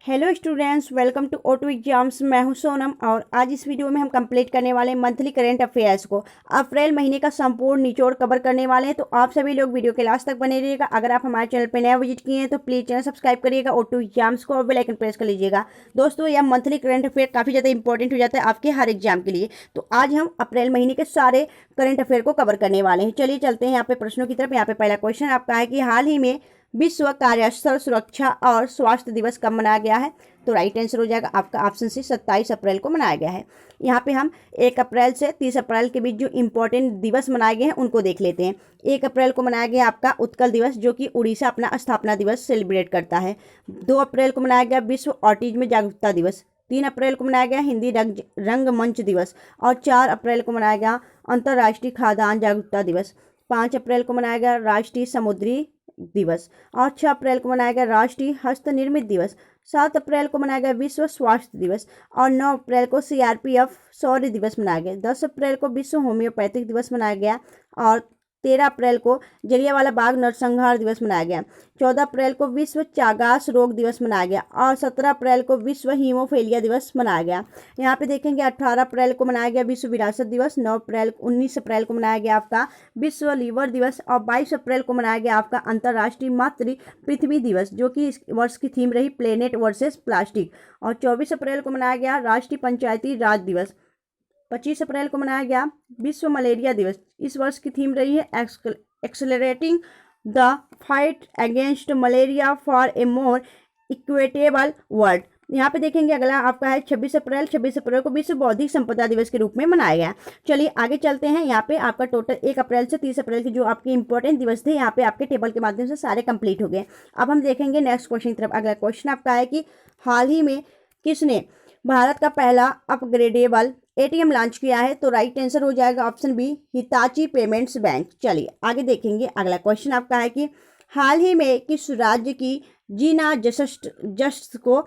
Hello students, welcome to O2 exams. मैं हूं सोनम और आज इस वीडियो में हम कंप्लीट करने वाले हैं मंथली करंट अफेयर्स को। अप्रैल महीने का संपूर्ण निचोड़ कवर करने वाले हैं, तो आप सभी लोग वीडियो के लास्ट तक बने रहिएगा। अगर आप हमारे चैनल पर नया विजिट किए हैं तो प्लीज़ चैनल सब्सक्राइब करिएगा, O2 एग्जाम्स को, और बेल आइकन प्रेस कर लीजिएगा। दोस्तों, यह मंथली करंट अफेयर काफ़ी ज़्यादा इंपॉर्टेंट हो जाता है आपके हर एग्जाम के लिए। तो आज हम अप्रैल महीने के सारे करंट अफेयर को कवर करने वाले हैं। चलिए चलते हैं यहाँ पे प्रश्नों की तरफ। यहाँ पे पहला क्वेश्चन आपका है कि हाल ही में विश्व कार्यस्थल सुरक्षा और स्वास्थ्य दिवस कब मनाया गया है? तो राइट आंसर हो जाएगा आपका ऑप्शन सी, 27 अप्रैल को मनाया गया है। यहाँ पे हम 1 अप्रैल से 30 अप्रैल के बीच जो इंपॉर्टेंट दिवस मनाए गए हैं उनको देख लेते हैं। 1 अप्रैल को मनाया गया आपका उत्कल दिवस, जो कि उड़ीसा अपना स्थापना दिवस सेलिब्रेट करता है। 2 अप्रैल को मनाया गया विश्व ऑटिज्म जागरूकता दिवस। 3 अप्रैल को मनाया गया हिंदी रंगमंच दिवस। और 4 अप्रैल को मनाया गया अंतर्राष्ट्रीय खाद्यान्न जागरूकता दिवस। 5 अप्रैल को मनाया गया राष्ट्रीय समुद्री दिवस। और 6 अप्रैल को मनाया गया राष्ट्रीय हस्त निर्मित दिवस। 7 अप्रैल को मनाया गया विश्व स्वास्थ्य दिवस। और 9 अप्रैल को CRPF शौर्य दिवस मनाया गया। 10 अप्रैल को विश्व होम्योपैथिक दिवस मनाया गया। और 13 अप्रैल को जलियांवाला बाग नरसंहार दिवस मनाया गया। 14 अप्रैल को विश्व चागास रोग दिवस मनाया गया। और 17 अप्रैल को विश्व हीमोफीलिया दिवस मनाया गया। यहाँ पे देखेंगे 18 अप्रैल को मनाया गया विश्व विरासत दिवस। 19 अप्रैल को मनाया गया आपका विश्व लीवर दिवस। और 22 अप्रैल को मनाया गया आपका अंतर्राष्ट्रीय मातृ पृथ्वी दिवस, जो कि इस वर्ष की थीम रही प्लेनेट वर्सेस प्लास्टिक। और 24 अप्रैल को मनाया गया राष्ट्रीय पंचायती राज दिवस। 25 अप्रैल को मनाया गया विश्व मलेरिया दिवस। इस वर्ष की थीम रही है accelerating the fight against malaria for a more equitable world. यहाँ पे देखेंगे अगला आपका है 26 अप्रैल। 26 अप्रैल को विश्व बौद्धिक संपदा दिवस के रूप में मनाया गया। चलिए आगे चलते हैं। यहाँ पे आपका टोटल 1 अप्रैल से 30 अप्रैल के जो आपके इंपॉर्टेंट दिवस थे, यहाँ पे आपके टेबल के माध्यम से सारे कंप्लीट हो गए। अब हम देखेंगे नेक्स्ट क्वेश्चन की तरफ। अगला क्वेश्चन आपका है कि हाल ही में किसने भारत का पहला अपग्रेडेबल ATM लॉन्च किया है? तो राइट आंसर हो जाएगा option B, Hitachi payments bank. चलिए आगे देखेंगे। अगला क्वेश्चन आपका है कि हाल ही में किस राज्य की जीना जस्ट को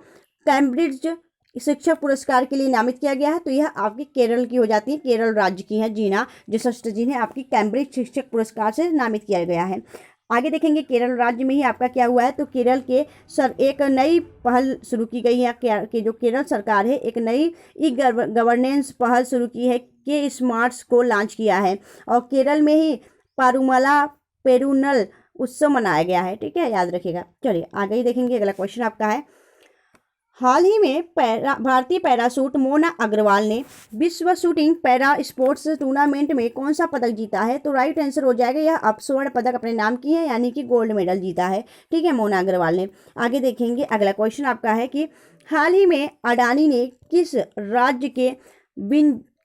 कैम्ब्रिज शिक्षक पुरस्कार के लिए नामित किया गया है? तो यह आपकी केरल की हो जाती है, केरल राज्य की है जीना जस्ट, जिन्हें आपकी कैम्ब्रिज शिक्षक पुरस्कार से नामित किया गया है। आगे देखेंगे केरल राज्य में ही आपका क्या हुआ है। तो केरल के एक नई पहल शुरू की गई है कि जो केरल सरकार है एक नई गवर्नेंस पहल शुरू की है कि स्मार्ट्स को लॉन्च किया है। और केरल में ही पारुमला पेरुनल उत्सव मनाया गया है। ठीक है, याद रखिएगा। चलिए आगे ही देखेंगे। अगला क्वेश्चन आपका है हाल ही में भारतीय पैराशूट मोना अग्रवाल ने विश्व शूटिंग पैरा स्पोर्ट्स टूर्नामेंट में कौन सा पदक जीता है? तो राइट आंसर हो जाएगा यह अब स्वर्ण पदक अपने नाम की है, यानी कि गोल्ड मेडल जीता है। ठीक है, मोना अग्रवाल ने। आगे देखेंगे। अगला क्वेश्चन आपका है कि हाल ही में अडानी ने किस राज्य के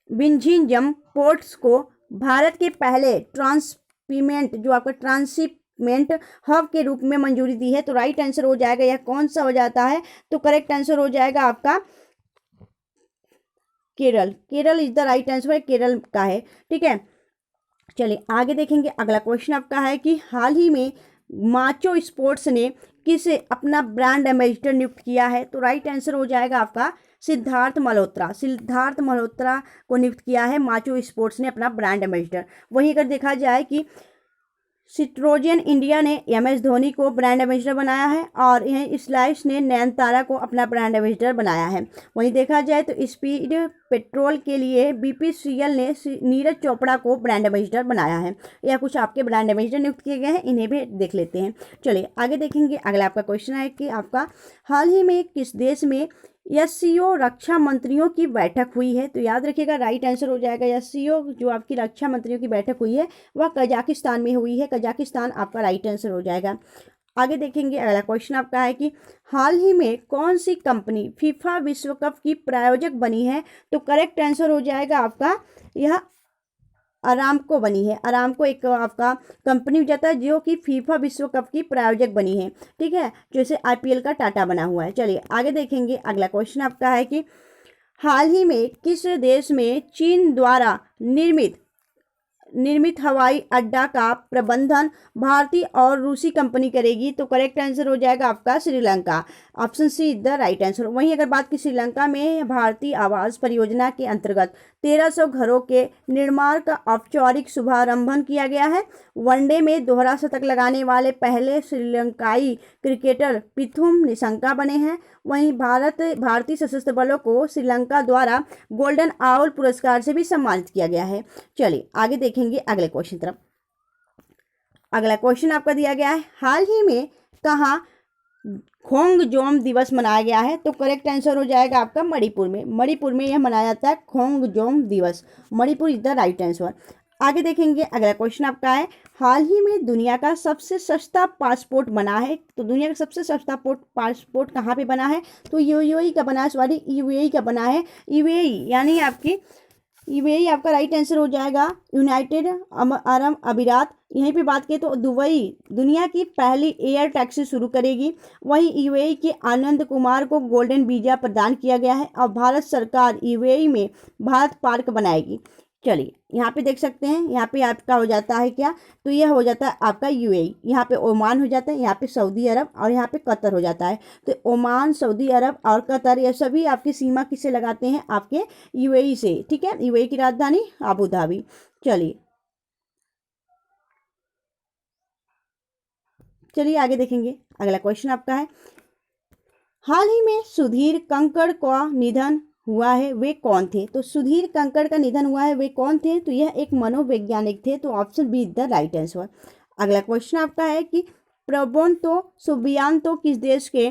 विंझिंजम पोर्ट्स को भारत के पहले ट्रांसशिपमेंट जो आपका ट्रांसशिपमेंट हब के रूप में मंजूरी दी है? तो राइट आंसर हो जाएगा यह कौन सा हो जाता है? तो करेक्ट आंसर हो जाएगा आपका Kerala. Kerala is the right answer, Kerala का है। ठीक है, चलिए आगे देखेंगे। अगला क्वेश्चन आपका है कि हाल ही में माचो स्पोर्ट्स ने किसे अपना ब्रांड एम्बेसडर नियुक्त किया है? तो राइट आंसर हो जाएगा आपका सिद्धार्थ मल्होत्रा। सिद्धार्थ मल्होत्रा को नियुक्त किया है माचो स्पोर्ट्स ने अपना ब्रांड एम्बेसडर। वहीं अगर देखा जाए कि सिट्रोजन इंडिया ने MS धोनी को ब्रांड एम्बेसडर बनाया है और यह स्लाइस ने नयनतारा को अपना ब्रांड एम्बेसडर बनाया है। वहीं देखा जाए तो स्पीड पेट्रोल के लिए BPCL ने नीरज चोपड़ा को ब्रांड एम्बेसडर बनाया है। यह कुछ आपके ब्रांड एम्बेसडर नियुक्त किए गए हैं, इन्हें भी देख लेते हैं। चलिए आगे देखेंगे। अगला आपका क्वेश्चन है कि आपका हाल ही में किस देश में SCO रक्षा मंत्रियों की बैठक हुई है? तो याद रखिएगा राइट आंसर हो जाएगा SCO जो आपकी रक्षा मंत्रियों की बैठक हुई है वह कजाकिस्तान में हुई है। कजाकिस्तान आपका राइट आंसर हो जाएगा। आगे देखेंगे। अगला क्वेश्चन आपका है कि हाल ही में कौन सी कंपनी फीफा विश्व कप की प्रायोजक बनी है? तो करेक्ट आंसर हो जाएगा आपका यह अरामको बनी है। अरामको एक आपका कंपनी हो जाता है जो कि फीफा विश्व कप की प्रायोजक बनी है। ठीक है, जैसे IPL का टाटा बना हुआ है। चलिए आगे देखेंगे। अगला क्वेश्चन आपका है कि हाल ही में किस देश में चीन द्वारा निर्मित निर्मित हवाई अड्डा का प्रबंधन भारतीय और रूसी कंपनी करेगी? तो करेक्ट आंसर हो जाएगा आपका Sri Lanka. Option see the right answer. वहीं अगर बात की श्रीलंका में भारतीय आवास परियोजना के अंतर्गत 1300 घरों के निर्माण का औपचारिक शुभारंभ किया गया है। वनडे में दोहरा शतक लगाने वाले पहले श्रीलंकाई क्रिकेटर पिथुम निशंका बने हैं। वहीं भारतीय सशस्त्र बलों को श्रीलंका द्वारा गोल्डन आउल पुरस्कार से भी सम्मानित किया गया है। चलिए आगे देखेंगे अगले क्वेश्चन तरफ। अगला क्वेश्चन आपका दिया गया है, हाल ही में कहाँ खोंगजोम दिवस मनाया गया है? तो करेक्ट आंसर हो जाएगा आपका मणिपुर में। मणिपुर में यह मनाया जाता है खोंगजोम दिवस। Manipur is the right answer. आगे देखेंगे अगला क्वेश्चन आपका है, हाल ही में दुनिया का सबसे सस्ता पासपोर्ट बना है। तो दुनिया का सबसे सस्ता पासपोर्ट कहाँ पे बना है? तो यूएई का बना है, सॉरी यूएई का बना है। यूएई यानी आपकी यूएई आपका राइट आंसर हो जाएगा, यूनाइटेड अरब अमीरात। यहीं पे बात करें तो दुबई दुनिया की पहली एयर टैक्सी शुरू करेगी। वहीं यूएई के आनंद कुमार को गोल्डन वीजा प्रदान किया गया है और भारत सरकार यूएई में भारत पार्क बनाएगी। चलिए यहाँ पे देख सकते हैं, यहाँ पे आपका हो जाता है क्या? तो यह हो जाता है आपका यूएई, यहाँ पे ओमान हो जाता है, यहाँ पे सऊदी अरब और यहाँ पे कतर हो जाता है। तो ओमान, सऊदी अरब और कतर ये सभी आपकी सीमा किससे लगाते हैं? आपके यूएई से। ठीक है, यूएई की राजधानी अबू धाबी। चलिए आगे देखेंगे अगला क्वेश्चन आपका है, हाल ही में सुधीर कंकड़ का निधन हुआ है, वे कौन थे? तो सुधीर कंकड़ का निधन हुआ है, वे कौन थे? तो यह एक मनोवैज्ञानिक थे। तो option B the right answer. अगला क्वेश्चन आपका है कि प्रबोंतो सुबियांतो किस देश के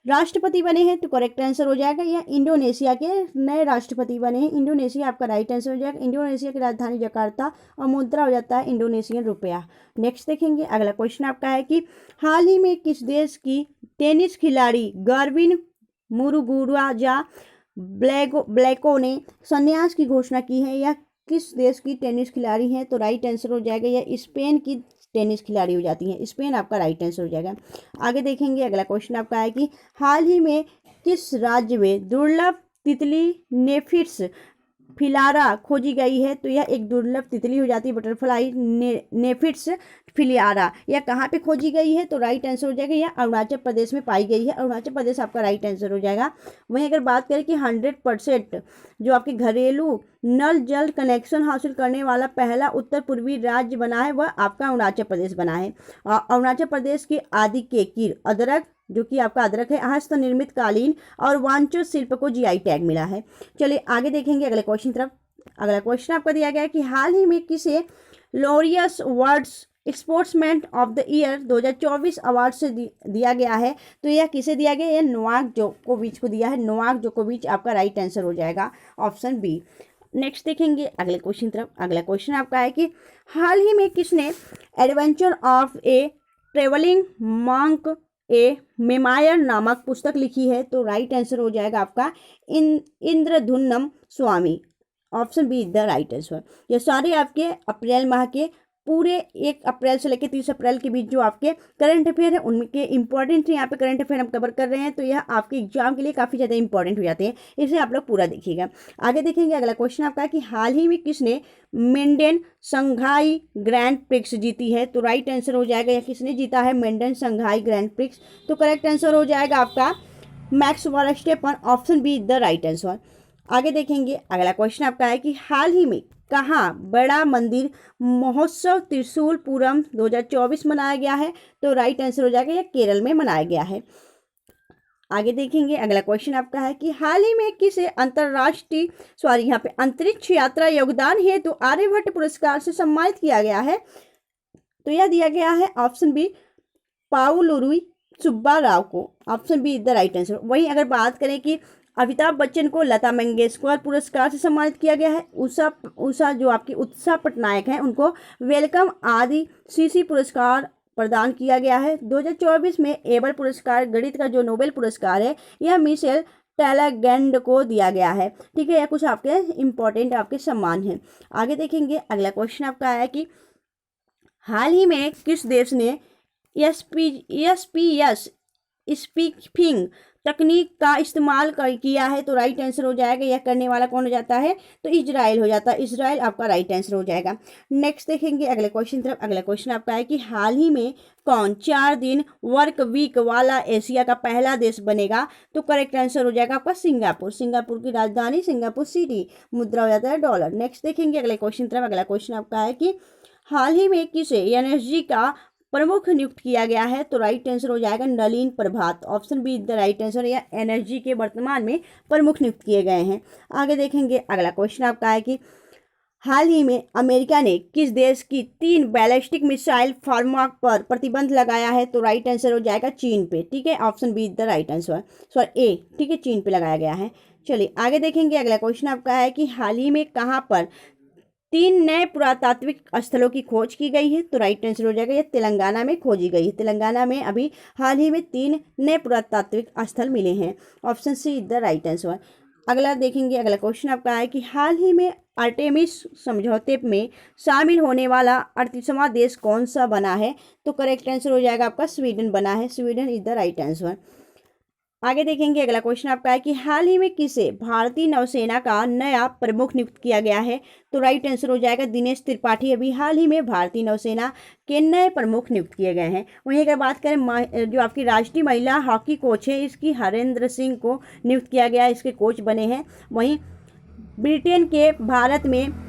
राष्ट्रपति बने हैं? तो करेक्ट आंसर हो जाएगा, यह इंडोनेशिया के नए राष्ट्रपति बने हैं। इंडोनेशिया आपका राइट आंसर हो जाएगा। इंडोनेशिया की राजधानी जकार्ता और मुद्रा हो जाता है इंडोनेशियन रुपया। नेक्स्ट देखेंगे अगला क्वेश्चन आपका है कि हाल ही में किस देश की टेनिस खिलाड़ी गार्बिन मुरुगुरुजा ब्लैको ने संन्यास की घोषणा की है? यह किस देश की टेनिस खिलाड़ी हैं? तो राइट आंसर हो जाएगा, यह स्पेन की टेनिस खिलाड़ी हो जाती हैं। स्पेन आपका राइट आंसर हो जाएगा। आगे देखेंगे अगला क्वेश्चन आपका है कि हाल ही में किस राज्य में दुर्लभ तितली नेफिट्स फिलारा खोजी गई है? तो यह एक दुर्लभ तितली हो जाती है, बटरफ्लाई नेफिट्स फिलियारा। यह कहाँ पे खोजी गई है? तो राइट आंसर हो जाएगा, यह अरुणाचल प्रदेश में पाई गई है। अरुणाचल प्रदेश आपका राइट आंसर हो जाएगा। वहीं अगर बात करें कि 100% जो आपके घरेलू नल जल कनेक्शन हासिल करने वाला पहला उत्तर पूर्वी राज्य बना है, वह आपका अरुणाचल प्रदेश बना है। अरुणाचल प्रदेश के आदि केकिर अदरक, जो कि आपका अदरक है, हस्तनिर्मित कालीन और वांचो शिल्प को जीआई टैग मिला है। चलिए आगे देखेंगे अगले क्वेश्चन तरफ। अगला क्वेश्चन आपका दिया गया है कि हाल ही में किसे Laureus words sportsman of the year 2024 award से दिया गया है? तो यह किसे दिया गया? यह नोवाक जोकोविच को दिया है। नोवाक जोकोविच आपका राइट आंसर हो जाएगा, ऑप्शन बी। नेक्स्ट देखेंगे अगले क्वेश्चन तरफ। अगला क्वेश्चन आपका है कि हाल ही में किसने adventure of A travelling monk A memoir नामक पुस्तक लिखी है? तो राइट आंसर हो जाएगा आपका Indradyumna Swami. Option B the right answer. ये सारे आपके अप्रैल माह के पूरे 1 अप्रैल से लेकर 30 अप्रैल के बीच जो आपके करंट अफेयर है उनके इंपॉर्टेंट यहाँ पे करंट अफेयर हम कवर कर रहे हैं। तो यह आपके एग्जाम के लिए काफ़ी ज़्यादा इंपॉर्टेंट हो जाते हैं, इसे आप लोग पूरा देखिएगा। आगे देखेंगे अगला क्वेश्चन आपका कि हाल ही में किसने मेंडेन संघाई ग्रैंड प्रिक्स जीती है? तो राइट आंसर हो जाएगा, यह किसने जीता है? मेंडेन संघाई ग्रैंड प्रिक्स। तो करेक्ट आंसर हो जाएगा आपका max Verstappen. Option B the right answer. आगे देखेंगे अगला क्वेश्चन आपका है कि हाल ही में कहाँ बड़ा मंदिर महोत्सव त्रिशूलपुरम 2024 मनाया गया है? तो राइट आंसर हो जाएगा, यह केरल में मनाया गया है। आगे देखेंगे अगला क्वेश्चन आपका है कि हाल ही में किसे यहाँ पे अंतरिक्ष यात्रा योगदान हेतु आर्यभट्ट पुरस्कार से सम्मानित किया गया है? तो यह दिया गया है ऑप्शन बी पाउलुरुई सुब्बा राव को। Option B the right answer. वहीं अगर बात करें कि अमिताभ बच्चन को लता मंगेशकर पुरस्कार से सम्मानित किया गया है, उषा जो आपकी उत्सा पटनायक हैं उनको वेलकम आदि सीसी पुरस्कार प्रदान किया गया है। 2024 में एबल पुरस्कार गणित का जो नोबेल पुरस्कार है यह मिशेल टैलागैंड को दिया गया है। ठीक है, यह कुछ आपके इंपॉर्टेंट आपके सम्मान हैं। आगे देखेंगे अगला क्वेश्चन आपका है कि हाल ही में किस देश ने ESPS स्पीकिंग तकनीक का इस्तेमाल किया है, तो राइट आंसर हो जाएगा। यह करने वाला कौन हो जाता है, तो इजराइल हो जाता है। इजराइल आपका राइट आंसर हो जाएगा। नेक्स्ट देखेंगे अगले क्वेश्चन तरफ। अगला क्वेश्चन आपका है कि हाल ही में कौन 4 दिन वर्क वीक वाला एशिया का पहला देश बनेगा, तो करेक्ट आंसर हो जाएगा आपका सिंगापुर। सिंगापुर की राजधानी सिंगापुर सिटी, मुद्रा हो जाता है डॉलर। नेक्स्ट देखेंगे अगले क्वेश्चन तरफ। अगला क्वेश्चन आपका है कि हाल ही में किसे एनएसजी का प्रमुख नियुक्त किया गया है, तो राइट आंसर हो जाएगा Nalin Prabhat. Option B the right answer. या एनर्जी के वर्तमान में प्रमुख नियुक्त किए गए हैं। आगे देखेंगे अगला क्वेश्चन आपका है कि हाल ही में अमेरिका ने किस देश की 3 बैलिस्टिक मिसाइल फॉर्म पर प्रतिबंध लगाया है, तो राइट आंसर हो जाएगा चीन पे। ठीक है, option B the right answer, sorry A, ठीक है, चीन पे लगाया गया है। चलिए आगे देखेंगे अगला क्वेश्चन आपका है कि हाल ही में कहाँ पर 3 नए पुरातात्विक स्थलों की खोज की गई है, तो राइट आंसर हो जाएगा ये तेलंगाना में खोजी गई है। तेलंगाना में अभी हाल ही में 3 नए पुरातात्विक स्थल मिले हैं। Option see the right answer. अगला देखेंगे अगला क्वेश्चन आपका है कि हाल ही में आर्टेमिस समझौते में शामिल होने वाला 38वां देश कौन सा बना है, तो करेक्ट आंसर हो जाएगा आपका स्वीडन बना है। Sweden is the right answer. आगे देखेंगे अगला क्वेश्चन आपका है कि हाल ही में किसे भारतीय नौसेना का नया प्रमुख नियुक्त किया गया है, तो राइट आंसर हो जाएगा दिनेश त्रिपाठी। अभी हाल ही में भारतीय नौसेना के नए प्रमुख नियुक्त किए गए हैं। वहीं अगर बात करें जो आपकी राष्ट्रीय महिला हॉकी कोच है, इसकी हरेंद्र सिंह को नियुक्त किया गया, इसके कोच बने हैं। वहीं ब्रिटेन के भारत में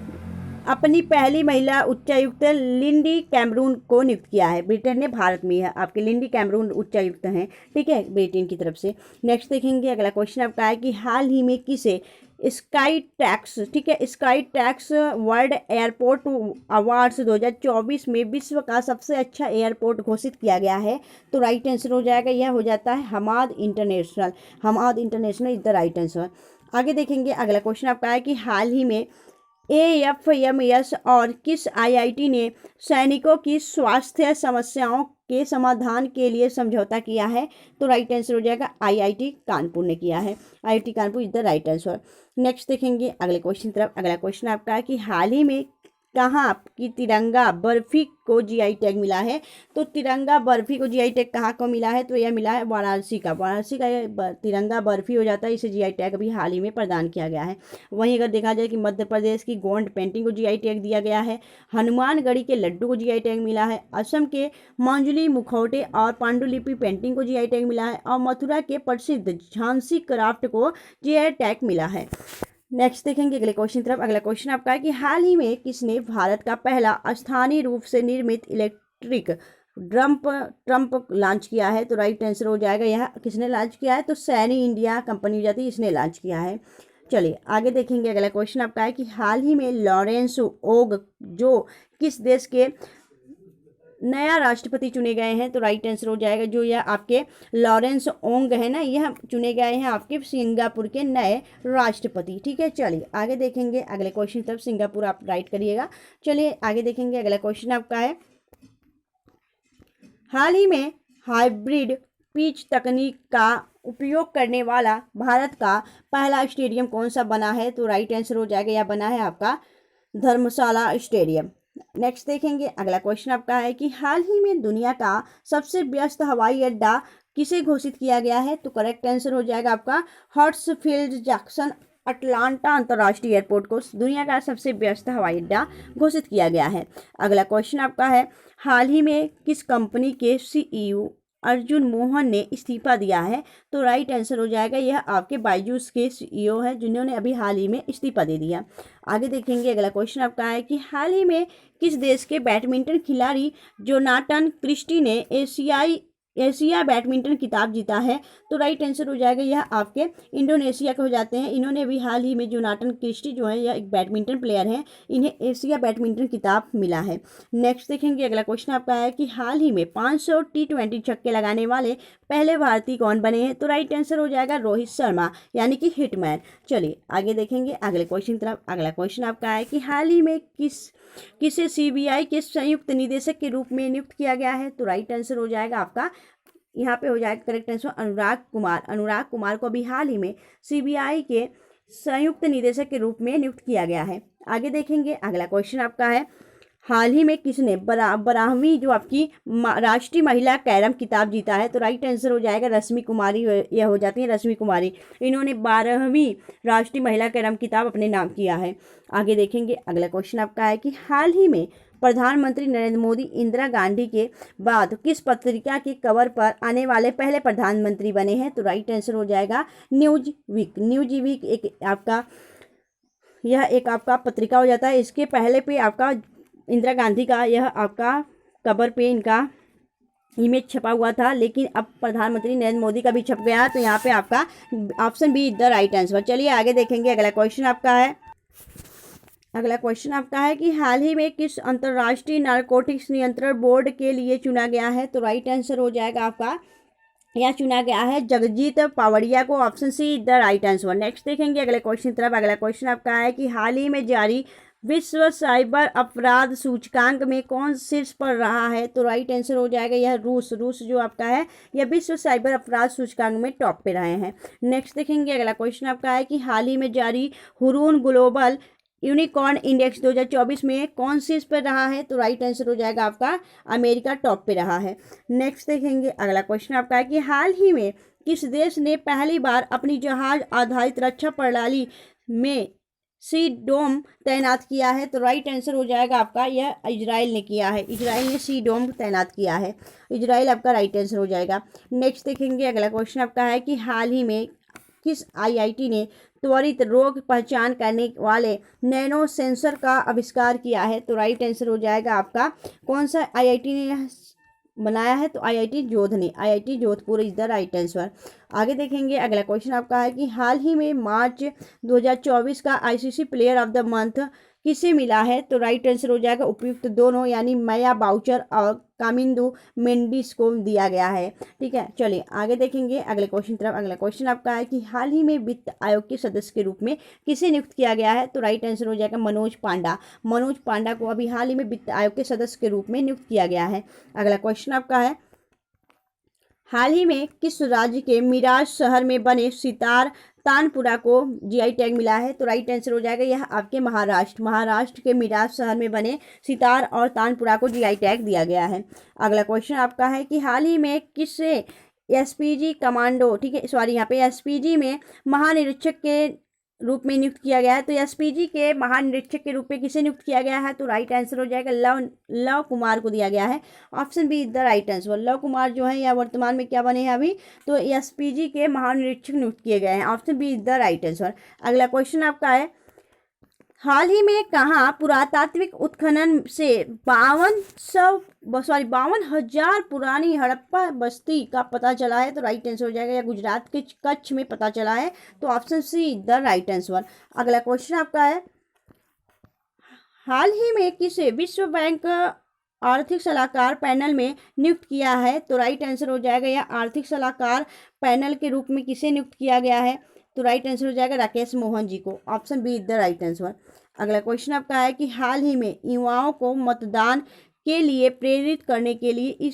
अपनी पहली महिला उच्चायुक्त लिंडी कैमरून को नियुक्त किया है। ब्रिटेन ने भारत में है, आपके लिंडी कैमरून उच्चायुक्त हैं। ठीक है, ब्रिटेन की तरफ से। नेक्स्ट देखेंगे अगला क्वेश्चन आपका है कि हाल ही में किसे स्काई टैक्स, ठीक है, sky tax world airport awards 2024 में विश्व का सबसे अच्छा एयरपोर्ट घोषित किया गया है, तो राइट आंसर हो जाएगा यह हो जाता है Hamad international. Hamad international is the right answer. आगे देखेंगे अगला क्वेश्चन आपका है कि हाल ही में AFMS और किस IIT ने सैनिकों की स्वास्थ्य समस्याओं के समाधान के लिए समझौता किया है, तो राइट आंसर हो जाएगा IIT कानपुर ने किया है। IIT Kanpur is the right answer. Next देखेंगे अगले क्वेश्चन तरफ। अगला क्वेश्चन आपका है कि हाल ही में कहाँ की तिरंगा बर्फी को GI टैग मिला है, तो तिरंगा बर्फी को GI टैग कहाँ को मिला है, तो यह मिला है वाराणसी का। वाराणसी का यह तिरंगा बर्फी हो जाता है, इसे GI टैग अभी हाल ही में प्रदान किया गया है। वहीं अगर देखा जाए कि मध्य प्रदेश की गोंड पेंटिंग को GI टैग दिया गया है। हनुमानगढ़ी के लड्डू को GI टैग मिला है। असम के मांजुली मुखौटे और पांडुलिपि पेंटिंग को GI टैग मिला है। और मथुरा के प्रसिद्ध झांसी क्राफ्ट को GI टैग मिला है। नेक्स्ट देखेंगे अगले क्वेश्चन तरफ। अगला क्वेश्चन आपका है कि हाल ही में किसने भारत का पहला स्थानीय रूप से निर्मित इलेक्ट्रिक ट्रम्प लॉन्च किया है, तो राइट आंसर हो जाएगा यह किसने लॉन्च किया है, तो सैनी इंडिया कंपनी जाती है, इसने लॉन्च किया है। चलिए आगे देखेंगे अगला क्वेश्चन आपका है कि हाल ही में लॉरेंस ओग जो किस देश के नया राष्ट्रपति चुने गए हैं, तो राइट आंसर हो जाएगा जो यह आपके लॉरेंस ओंग है ना, यह चुने गए हैं आपके सिंगापुर के नए राष्ट्रपति। ठीक है, चलिए आगे देखेंगे अगले क्वेश्चन तब सिंगापुर आप राइट करिएगा। चलिए आगे देखेंगे अगला क्वेश्चन आपका है हाल ही में हाइब्रिड पिच तकनीक का उपयोग करने वाला भारत का पहला स्टेडियम कौन सा बना है, तो राइट आंसर हो जाएगा यह बना है आपका धर्मशाला स्टेडियम। नेक्स्ट देखेंगे अगला क्वेश्चन आपका है कि हाल ही में दुनिया का सबसे व्यस्त हवाई अड्डा किसे घोषित किया गया है, तो करेक्ट आंसर हो जाएगा आपका हर्ट्सफील्ड जैक्सन अटलांटा अंतर्राष्ट्रीय एयरपोर्ट को दुनिया का सबसे व्यस्त हवाई अड्डा घोषित किया गया है। अगला क्वेश्चन आपका है हाल ही में किस कंपनी के CEO अर्जुन मोहन ने इस्तीफा दिया है, तो राइट आंसर हो जाएगा यह आपके बायजूस के CEO है जिन्होंने अभी हाल ही में इस्तीफा दे दिया। आगे देखेंगे अगला क्वेश्चन आपका है कि हाल ही में किस देश के बैडमिंटन खिलाड़ी जोनाथन क्रिस्टी ने एशिया बैडमिंटन खिताब जीता है, तो राइट आंसर हो जाएगा यह आपके इंडोनेशिया के हो जाते हैं। इन्होंने भी हाल ही में जोनाथन क्रिस्टी जो है यह एक बैडमिंटन प्लेयर हैं, इन्हें एशिया बैडमिंटन खिताब मिला है। नेक्स्ट देखेंगे अगला क्वेश्चन आपका है कि हाल ही में 500 T20 छक्के लगाने वाले पहले भारतीय कौन बने हैं, तो राइट आंसर हो जाएगा रोहित शर्मा यानी कि हिटमैन। चलिए आगे देखेंगे अगले क्वेश्चन तरफ। अगला क्वेश्चन आपका है कि हाल ही में किसे CBI के संयुक्त निदेशक के रूप में नियुक्त किया गया है, तो राइट आंसर हो जाएगा आपका यहाँ पे हो जाएगा करेक्ट आंसर अनुराग कुमार। अनुराग कुमार को अभी हाल ही में CBI के संयुक्त निदेशक के रूप में नियुक्त किया गया है। आगे देखेंगे अगला क्वेश्चन आपका है हाल ही में किसने 12वीं जो आपकी राष्ट्रीय महिला कैरम खिताब जीता है? तो राइट आंसर हो जाएगा रश्मि कुमारी, यह हो जाती है रश्मि कुमारी। इन्होंने 12वीं राष्ट्रीय महिला कैरम खिताब अपने नाम किया है। आगे देखेंगे अगला क्वेश्चन आपका है कि हाल ही में प्रधानमंत्री नरेंद्र मोदी इंदिरा गांधी के बाद किस पत्रिका के कवर पर आने वाले पहले प्रधानमंत्री बने हैं? तो राइट आंसर हो जाएगा न्यूज वीक। न्यूज वीक एक आपका पत्रिका हो जाता है। इसके पहले पे आपका इंदिरा गांधी का यह आपका कवर पे इनका इमेज छपा हुआ था, लेकिन अब प्रधानमंत्री नरेंद्र मोदी का भी छप गया, तो यहाँ पे आपका option B the right answer. चलिए आगे देखेंगे अगला क्वेश्चन आपका है कि हाल ही में किस अंतर्राष्ट्रीय नारकोटिक्स नियंत्रण बोर्ड के लिए चुना गया है? तो राइट आंसर हो जाएगा आपका, यह चुना गया है जगजीत पावड़िया को। Option see the right answer. Next देखेंगे अगले क्वेश्चन तरफ। अगला क्वेश्चन आपका है कि हाल ही में जारी विश्व साइबर अपराध सूचकांक में कौन शीर्ष पर रहा है? तो राइट आंसर हो जाएगा यह रूस जो आपका है यह विश्व साइबर अपराध सूचकांक में टॉप पे रहे हैं। नेक्स्ट देखेंगे अगला क्वेश्चन आपका है कि हाल ही में जारी हुरून ग्लोबल यूनिकॉर्न इंडेक्स 2024 में कौन शीर्ष पर रहा है? तो राइट आंसर हो जाएगा आपका अमेरिका टॉप पे रहा है। नेक्स्ट देखेंगे अगला क्वेश्चन आपका है कि हाल ही में किस देश ने पहली बार अपनी जहाज आधारित रक्षा प्रणाली में सी डोम तैनात किया है? तो राइट आंसर हो जाएगा आपका यह इजराइल ने किया है। इजराइल ने सी डोम तैनात किया है। इजराइल आपका राइट आंसर हो जाएगा। नेक्स्ट देखेंगे अगला क्वेश्चन आपका है कि हाल ही में किस आईआईटी ने त्वरित रोग पहचान करने वाले नैनो सेंसर का आविष्कार किया है? तो राइट आंसर हो जाएगा आपका कौन सा आईआईटी ने बनाया है? तो IIT Jodhpur is the right answer. आगे देखेंगे अगला क्वेश्चन आपका है कि हाल ही में मार्च 2024 का ICC player of the month किसे मिला है? तो राइट आंसर हो जाएगा उपयुक्त दोनों, यानी माया बाउचर और कामिंदू मेंडिस को दिया गया है। ठीक है, चलिए आगे देखेंगे अगले क्वेश्चन तरफ। अगला क्वेश्चन आपका है कि हाल ही में वित्त आयोग के सदस्य के रूप में किसे नियुक्त किया गया है? तो राइट आंसर हो जाएगा मनोज पांडा को अभी हाल ही में वित्त आयोग के सदस्य के रूप में नियुक्त किया गया है। अगला क्वेश्चन आपका है हाल ही में किस राज्य के मिराज शहर में बने सितार तानपुरा को जीआई टैग मिला है? तो राइट आंसर हो जाएगा यह आपके महाराष्ट्र के मिराज शहर में बने सितार और तानपुरा को जीआई टैग दिया गया है। अगला क्वेश्चन आपका है कि हाल ही में किसे एसपीजी कमांडो, ठीक है सॉरी यहाँ पे एसपीजी में महानिरीक्षक के रूप में नियुक्त किया गया है? तो एसपीजी के महानिरीक्षक के रूप में किसे नियुक्त किया गया है? तो राइट आंसर हो जाएगा लव कुमार को दिया गया है। Option B the right answer. Love Kumar जो है या वर्तमान में क्या बने हैं अभी? तो एसपीजी के महानिरीक्षक नियुक्त किए गए हैं। Option B the right answer. अगला क्वेश्चन आपका है हाल ही में कहाँ पुरातात्विक उत्खनन से 52,000 पुरानी हड़प्पा बस्ती का पता चला है? तो राइट आंसर हो जाएगा या गुजरात के कच्छ में पता चला है? तो option see the right answer. अगला क्वेश्चन आपका है हाल ही में किसे विश्व बैंक आर्थिक सलाहकार पैनल में नियुक्त किया है? तो राइट आंसर हो जाएगा या आर्थिक सलाहकार पैनल के रूप में किसे नियुक्त किया गया है? तो राइट आंसर हो जाएगा राकेश मोहन जी को। Option B the right answer. अगला क्वेश्चन आपका है कि हाल ही में युवाओं को मतदान के लिए प्रेरित करने के लिए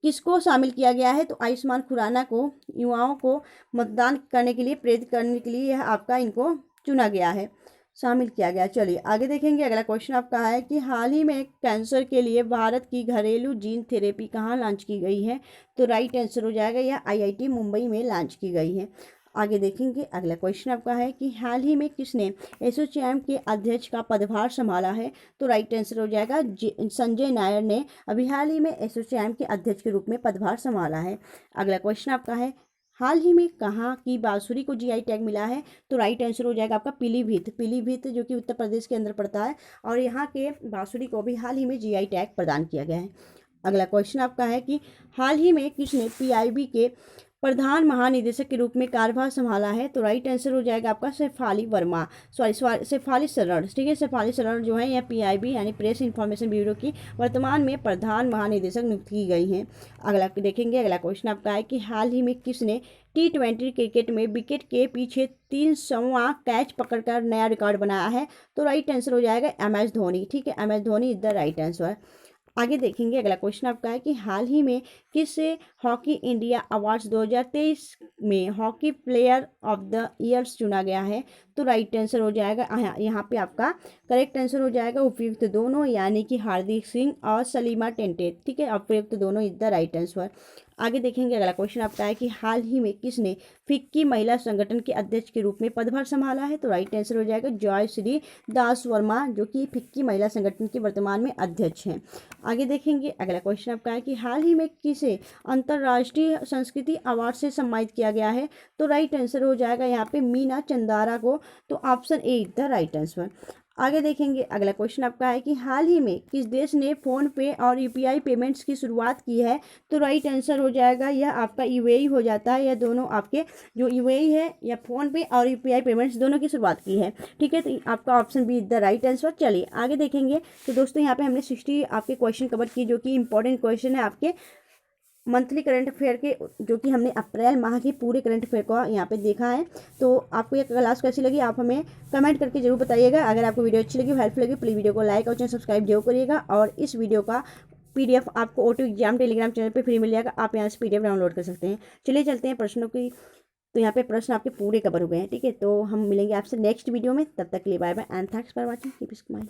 किसको शामिल किया गया है? तो आयुष्मान खुराना को युवाओं को मतदान करने के लिए प्रेरित करने के लिए यह आपका इनको चुना गया है, शामिल किया गया। चलिए आगे देखेंगे अगला क्वेश्चन आपका है कि हाल ही में कैंसर के लिए भारत की घरेलू जीन थेरेपी कहाँ लॉन्च की गई है? तो राइट आंसर हो जाएगा यह आईआईटी मुंबई में लॉन्च की गई है। आगे देखेंगे अगला क्वेश्चन आपका है कि हाल ही में किसने एसोचैम के अध्यक्ष का पदभार संभाला है? तो राइट आंसर हो जाएगा संजय नायर ने अभी हाल ही में एसोचैम के अध्यक्ष के रूप में पदभार संभाला है। अगला क्वेश्चन आपका है हाल ही में कहाँ की बांसुरी को जीआई टैग मिला है? तो राइट आंसर हो जाएगा आपका पीलीभीत जो कि उत्तर प्रदेश के अंदर पड़ता है, और यहाँ के बांसुरी को भी हाल ही में जीआई टैग प्रदान किया गया है। अगला क्वेश्चन आपका है कि हाल ही में किसने पीआईबी के प्रधान महानिदेशक के रूप में कार्यभार संभाला है? तो राइट आंसर हो जाएगा आपका शेफाली शरण। ठीक है, शेफाली शरण जो है यह पीआईबी यानी प्रेस इंफॉर्मेशन ब्यूरो की वर्तमान में प्रधान महानिदेशक नियुक्त की गई हैं। अगला देखेंगे अगला क्वेश्चन आपका है कि हाल ही में किसने T20 क्रिकेट में विकेट के पीछे 300वां कैच पकड़कर नया रिकॉर्ड बनाया है? तो राइट आंसर हो जाएगा MS धोनी। ठीक है, MS Dhoni is the right answer. आगे देखेंगे अगला क्वेश्चन आपका है कि हाल ही में किस हॉकी इंडिया अवार्ड्स 2023 में hockey player of the years चुना गया है। तो राइट आंसर हो जाएगा यहाँ पे आपका करेक्ट आंसर हो जाएगा उपयुक्त दोनों, यानी कि हार्दिक सिंह और सलीमा टेंटे। ठीक है, उपयुक्त दोनों इज द राइट आंसर। आगे देखेंगे अगला क्वेश्चन आपका है कि हाल ही में किसने फिक्की महिला संगठन के अध्यक्ष के रूप में पदभार संभाला है। तो राइट आंसर हो जाएगा जॉय श्री दास वर्मा, जो कि फिक्की महिला संगठन के वर्तमान में अध्यक्ष हैं। आगे देखेंगे अगला क्वेश्चन आपका है कि हाल ही में किसे अंतर्राष्ट्रीय संस्कृति अवार्ड से सम्मानित किया गया है। तो राइट आंसर हो जाएगा यहाँ पे मीना चंदारा को। तो option A is the right answer. आगे देखेंगे अगला क्वेश्चन आपका है कि हाल ही में किस देश ने फ़ोन पे और यूपीआई पेमेंट्स की शुरुआत की है। तो राइट आंसर हो जाएगा यह आपका यूएई हो जाता है। यह दोनों आपके जो यूएई है या फ़ोन पे और यूपीआई पेमेंट्स दोनों की शुरुआत की है। ठीक है, तो आपका option B is the right answer. चलिए आगे देखेंगे। तो दोस्तों यहाँ पे हमने 60 आपके क्वेश्चन कवर किए, जो कि इंपॉर्टेंट क्वेश्चन है आपके मंथली करंट अफेयर के, जो कि हमने अप्रैल माह के पूरे करंट अफेयर को यहाँ पे देखा है। तो आपको ये क्लास कैसी लगी आप हमें कमेंट करके जरूर बताइएगा। अगर आपको वीडियो अच्छी लगी, हेल्पफुल लगी, प्लीज़ वीडियो को लाइक और चैनल सब्सक्राइब जरूर करिएगा। और इस वीडियो का PDF आपको ऑटो एग्जाम टेलीग्राम चैनल पे फ्री मिल जाएगा, आप यहाँ से PDF डाउनलोड कर सकते हैं। चलिए चलते हैं प्रश्नों की। तो यहाँ पे प्रश्न आपके पूरे कवर हो गए हैं। ठीक है, तो हम मिलेंगे आपसे नेक्स्ट वीडियो में। तब तक के लिए bye bye and thanks for watching. Keep smile.